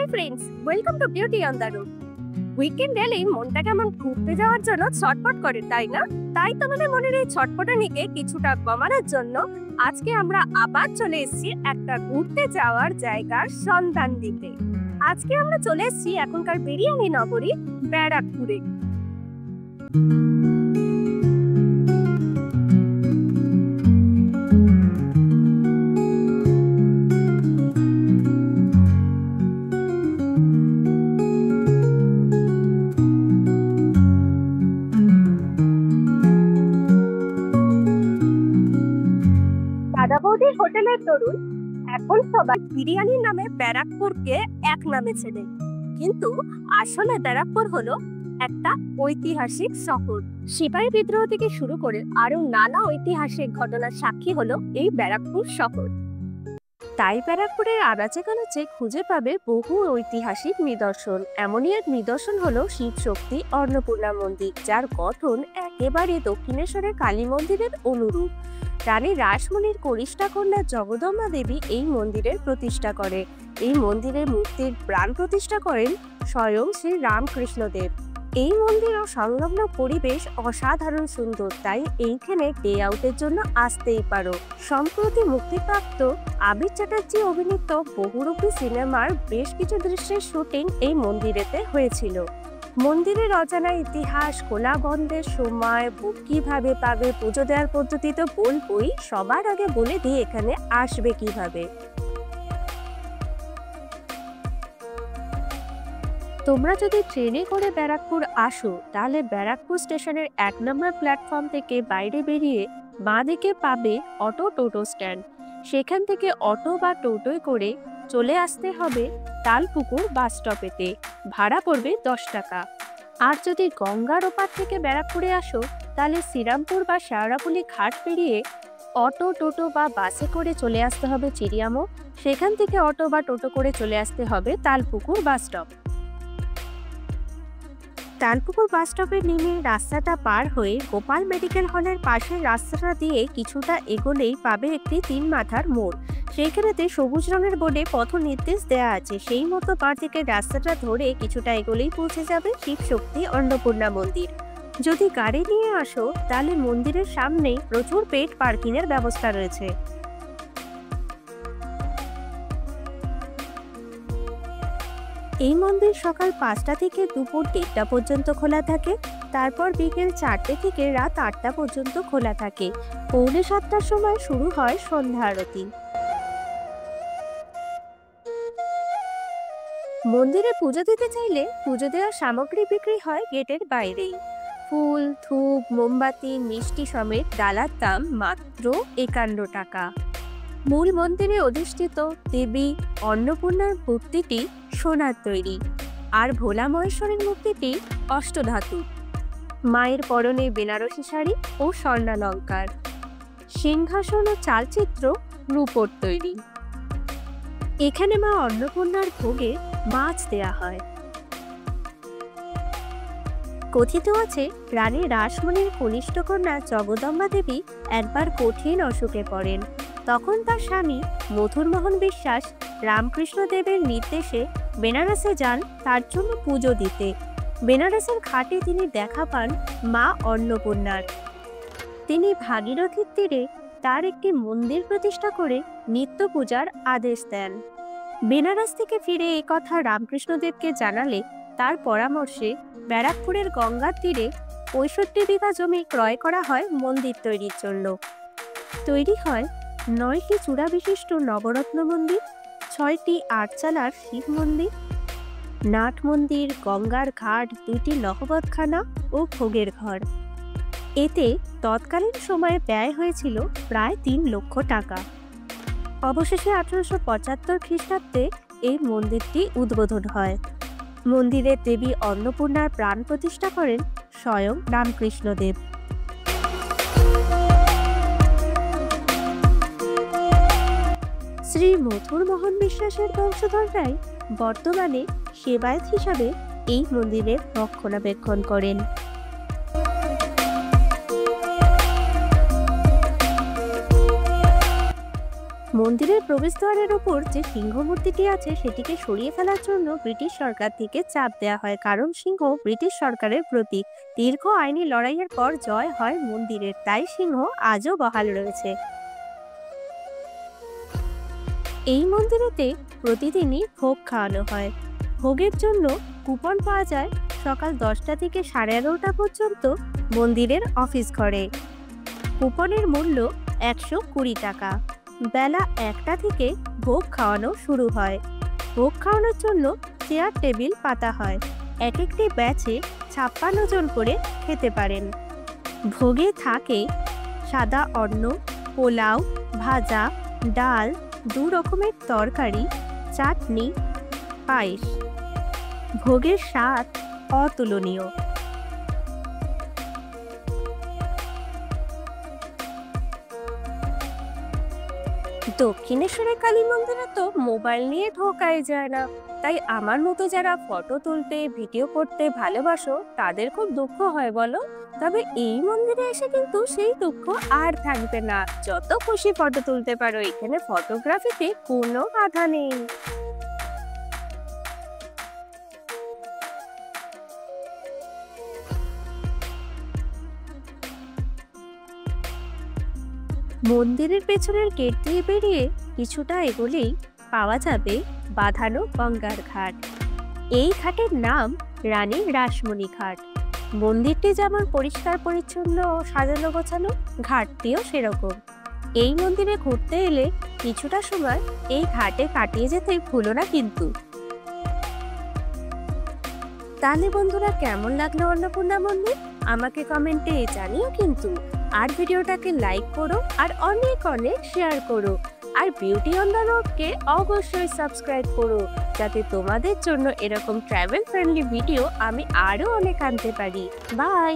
Hi friends, welcome to beauty on the road. Weekend এলেই মনটা কেমন ঘুরতে যাওয়ার জন্য ছটফট করে, তাই না? তাই তোমাদের মনের এই ছটফটানিকে কিছুটা কমানোর জন্য আজকে আমরা আবার চলে এসেছি একটা ঘুরতে যাওয়ার জায়গার সন্ধান দিতে। আজকে আমরা চলে এসেছি এখনকার বিরিয়ানি নগরী ব্যারাকপুরে। দাদা বৌদির হোটেলের তরুণ এখন সবাই বিরিয়ানির নামে ব্যারাকপুরকে এক নামে চেনে, কিন্তু আসলে ব্যারাকপুর হলো একটা ঐতিহাসিক শহর। সিপাহী বিদ্রোহ থেকে শুরু করে আরো নানা ঐতিহাসিক ঘটনার সাক্ষী হলো এই ব্যারাকপুর শহর। তাই ব্যারাকপুরের আনাচে কানাচে খুঁজে পাবে বহু ঐতিহাসিক নিদর্শন। এমনই এক নিদর্শন হলো শিব শক্তি অন্নপূর্ণা মন্দির, যার গঠন একেবারে দক্ষিণেশ্বরের কালী মন্দিরের অনুরূপ। রানী রাসমণির কনিষ্ঠা কন্যা জগদম্বা দেবী এই মন্দিরের প্রতিষ্ঠা করে। এই মন্দিরের মূর্তির প্রাণ প্রতিষ্ঠা করেন স্বয়ং শ্রী রামকৃষ্ণদেব। এই মন্দির ও সংলগ্ন পরিবেশ অসাধারণ সুন্দর, তাই এইখানে ডে আউটের জন্য আসতেই পারো। সম্প্রতি মুক্তিপ্রাপ্ত আবির চ্যাটার্জি অভিনীত বহুরূপী সিনেমার বেশ কিছু দৃশ্যের শুটিং এই মন্দিরেতে হয়েছিল। মন্দিরের অজানা ইতিহাস, খোলা বন্ধের সময়, ভোগ কিভাবে পাবে, পুজো দেওয়ার পদ্ধতি তো বলবই, সবার আগে বলে দিই এখানে আসবে কিভাবে। তোমরা যদি ট্রেনে করে ব্যারাকপুর আসো, তাহলে ব্যারাকপুর স্টেশনের 1 নম্বর প্ল্যাটফর্ম থেকে বাইরে বেরিয়ে বাঁদিকে পাবে অটো টোটো স্ট্যান্ড। সেখান থেকে অটো বা টোটোয় করে চলে আসতে হবে তালপুকুর বাস স্টপেতে। ভাড়া পড়বে 10 টাকা। আর যদি গঙ্গার ওপার থেকে ব্যারাকপুরে আসো, তাহলে শ্রীরামপুর বা শেওড়াফুলি ঘাট পেরিয়ে অটো টোটো বা বাসে করে চলে আসতে হবে চিড়িয়ামো। সেখান থেকে অটো বা টোটো করে চলে আসতে হবে তালপুকুর বাস স্টপ। তালপুকুর বাস স্টপে নেমে রাস্তাটা পার হয়ে গোপাল মেডিকেল হলের পাশের রাস্তাটা দিয়ে কিছুটা এগোলেই পাবে একটি 3 মাথার মোড়। সেইখানেতে সবুজ রঙের বোর্ডে পথ নির্দেশ দেওয়া আছে। সেই মতো বাঁ দিকের রাস্তাটা ধরে কিছুটা এগোলেই পৌঁছে যাবে শিব শক্তি অন্নপূর্ণা মন্দির। যদি গাড়ি নিয়ে আসো, তাহলে মন্দিরের সামনেই প্রচুর পেড পার্কিং এর ব্যবস্থা রয়েছে। এই মন্দির সকাল 5টা থেকে দুপুর 1টা পর্যন্ত খোলা থাকে। তারপর বিকেল 4টে থেকে রাত 8টা পর্যন্ত খোলা থাকে। পৌনে 7টার সময় শুরু হয় সন্ধ্যা আরতি। মন্দিরে পুজো দিতে চাইলে পুজো দেওয়ার সামগ্রী বিক্রি হয় গেটের বাইরেই। ফুল, ধূপ, মোমবাতি, মিষ্টি সমেত ডালার দাম মাত্র 51 টাকা। মূল মন্দিরে অধিষ্ঠিত দেবী অন্নপূর্ণার মূর্তিটি সোনার তৈরি, আর ভোলা মহেশ্বরের মূর্তিটি অষ্টধাতু। মায়ের পরনে বেনারসি শাড়ি ও স্বর্ণালঙ্কার। সিংহাসন ও চালচিত্র রূপোর তৈরি। এখানে মা অন্নপূর্ণার ভোগে মাছ দেয়া হয়। কথিত আছে, রানী রাসমণির কনিষ্ঠ কন্যা জগদম্বা দেবী একবার কঠিন অসুখে পড়েন। তখন তার স্বামী মথুরমোহন বিশ্বাস রামকৃষ্ণদেবের নির্দেশে বেনারসে যান তার জন্য পুজো দিতে। বেনারসের ঘাটে তিনি দেখা পান মা অন্নপূর্ণার। তিনি ভাগীরথীর তীরে তার একটি মন্দির প্রতিষ্ঠা করে নিত্য পূজার আদেশ দেন। বেনারস থেকে ফিরে এই কথা রামকৃষ্ণদেবকে জানালে তার পরামর্শে ব্যারাকপুরের গঙ্গার তীরে 65 বিঘা জমি ক্রয় করা হয় মন্দির তৈরির জন্য। তৈরি হয় 9টি চূড়া বিশিষ্ট নবরত্ন মন্দির, 6টি আটচালার শিব মন্দির, নাট মন্দির, গঙ্গার ঘাট, 2টি নহবতখানা ও ভোগের ঘর। এতে তৎকালীন সময়ে ব্যয় হয়েছিল প্রায় 3 লক্ষ টাকা। অবশেষে 1875 খ্রিস্টাব্দে এই মন্দিরটি উদ্বোধন হয়। মন্দিরের দেবী অন্নপূর্ণার প্রাণ প্রতিষ্ঠা করেন স্বয়ং রামকৃষ্ণদেব। শ্রী মথুরমোহন বিশ্বাসের বংশধররাই বর্তমানে সেবায়েত হিসাবে এই মন্দিরের রক্ষণাবেক্ষণ করেন। মন্দিরের প্রবেশদ্বারের উপর যে সিংহ মূর্তিটি আছে সেটিকে সরিয়ে ফেলার জন্য ব্রিটিশ সরকার থেকে চাপ দেওয়া হয়, কারণ সিংহ ব্রিটিশ সরকারের প্রতীক। দীর্ঘ আইনি লড়াইয়ের পর জয় হয় মন্দিরের, তাই সিংহ আজও বহাল রয়েছে। এই মন্দিরেতে প্রতিদিনই ভোগ খাওয়ানো হয়। ভোগের জন্য কুপন পাওয়া যায় সকাল 10টা থেকে 11:30টা পর্যন্ত মন্দিরের অফিস ঘরে। কুপনের মূল্য 120 টাকা। বেলা 1টা থেকে ভোগ খাওয়ানো শুরু হয়। ভোগ খাওয়ানোর জন্য চেয়ার টেবিল পাতা হয়। এক একটি ব্যাচে 56 জন করে খেতে পারেন। ভোগে থাকে সাদা অন্ন, পোলাও, ভাজা, ডাল, 2 রকমের তরকারি, চাটনি, পায়েস। ভোগের স্বাদ অতুলনীয়। দক্ষিণেশ্বরের কালী মন্দিরে তো মোবাইল নিয়ে ঢোকাই যায় না, তাই আমার মতো যারা ফটো তুলতে ভিডিও করতে ভালোবাসো তাদের খুব দুঃখ হয় বলো। তবে এই মন্দিরে এসে কিন্তু সেই দুঃখ আর থাকবে না, যত খুশি ফটো তুলতে পারো, এখানে ফটোগ্রাফিতে কোনো বাধা নেই। মন্দিরের পেছনের গেট দিয়ে বেরিয়ে কিছুটা এগোলেই পাওয়া যাবে বাঁধানো গঙ্গার ঘাট। এই ঘাটের নাম রানী রাসমণি ঘাট। মন্দিরটি যেমন পরিষ্কার পরিচ্ছন্ন ও সাজানো গোছানো, ঘাটটিও সেরকম। এই মন্দিরে ঘুরতে এলে কিছুটা সময় এই ঘাটে কাটিয়ে যেতে ভুলো না কিন্তু। তাহলে বন্ধুরা, কেমন লাগলো অন্নপূর্ণা মন্দির আমাকে কমেন্টে জানিও কিন্তু। আর ভিডিওটাকে লাইক করো আর অনেক অনেক শেয়ার করো। আর বিউটি অন দ্য রোডকে অবশ্যই সাবস্ক্রাইব করো, যাতে তোমাদের জন্য এরকম ট্রাভেল ফ্রেন্ডলি ভিডিও আমি আরো অনেক আনতে পারি। বাই।